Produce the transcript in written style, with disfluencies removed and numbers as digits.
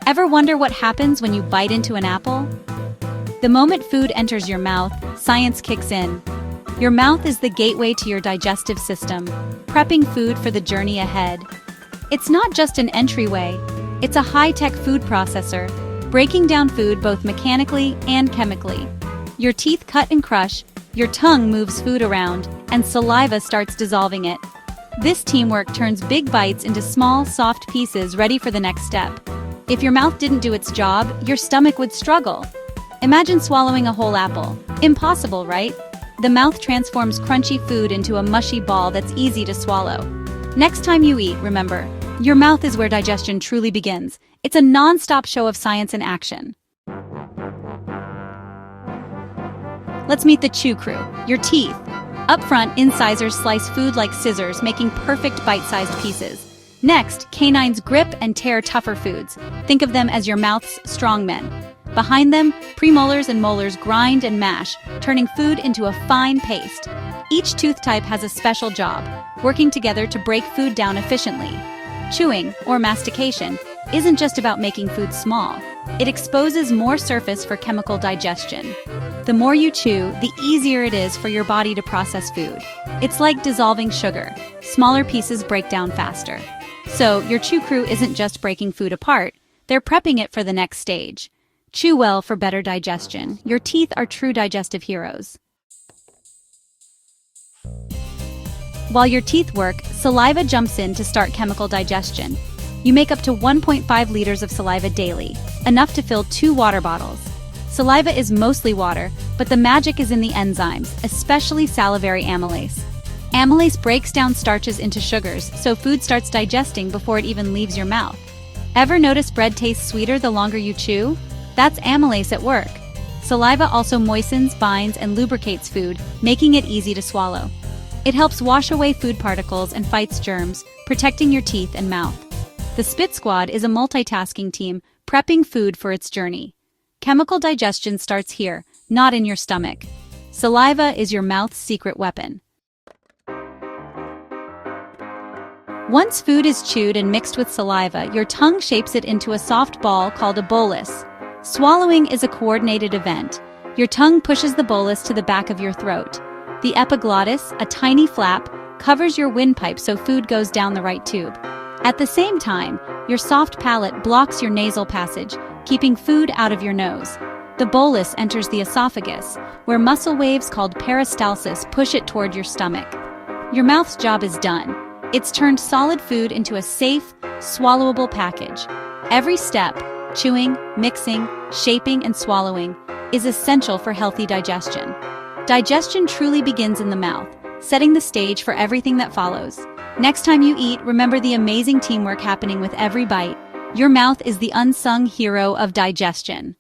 Ever wonder what happens when you bite into an apple? The moment food enters your mouth, science kicks in. Your mouth is the gateway to your digestive system, prepping food for the journey ahead. It's not just an entryway, it's a high-tech food processor, breaking down food both mechanically and chemically. Your teeth cut and crush, your tongue moves food around, and saliva starts dissolving it. This teamwork turns big bites into small, soft pieces ready for the next step. If your mouth didn't do its job, your stomach would struggle. Imagine swallowing a whole apple. Impossible, right? The mouth transforms crunchy food into a mushy ball that's easy to swallow. Next time you eat, remember, your mouth is where digestion truly begins. It's a non-stop show of science in action. Let's meet the chew crew, your teeth. Up front, incisors slice food like scissors, making perfect bite-sized pieces. Next, canines grip and tear tougher foods. Think of them as your mouth's strongmen. Behind them, premolars and molars grind and mash, turning food into a fine paste. Each tooth type has a special job, working together to break food down efficiently. Chewing, or mastication, isn't just about making food small. It exposes more surface for chemical digestion. The more you chew, the easier it is for your body to process food. It's like dissolving sugar. Smaller pieces break down faster. So, your chew crew isn't just breaking food apart, they're prepping it for the next stage. Chew well for better digestion. Your teeth are true digestive heroes. While your teeth work, saliva jumps in to start chemical digestion. You make up to 1.5 liters of saliva daily, enough to fill 2 water bottles. Saliva is mostly water, but the magic is in the enzymes, especially salivary amylase. Amylase breaks down starches into sugars, so food starts digesting before it even leaves your mouth. Ever notice bread tastes sweeter the longer you chew? That's amylase at work. Saliva also moistens, binds, and lubricates food, making it easy to swallow. It helps wash away food particles and fights germs, protecting your teeth and mouth. The Spit Squad is a multitasking team, prepping food for its journey. Chemical digestion starts here, not in your stomach. Saliva is your mouth's secret weapon. Once food is chewed and mixed with saliva, your tongue shapes it into a soft ball called a bolus. Swallowing is a coordinated event. Your tongue pushes the bolus to the back of your throat. The epiglottis, a tiny flap, covers your windpipe so food goes down the right tube. At the same time, your soft palate blocks your nasal passage, keeping food out of your nose. The bolus enters the esophagus, where muscle waves called peristalsis push it toward your stomach. Your mouth's job is done. It's turned solid food into a safe, swallowable package. Every step, chewing, mixing, shaping, and swallowing, is essential for healthy digestion. Digestion truly begins in the mouth, setting the stage for everything that follows. Next time you eat, remember the amazing teamwork happening with every bite. Your mouth is the unsung hero of digestion.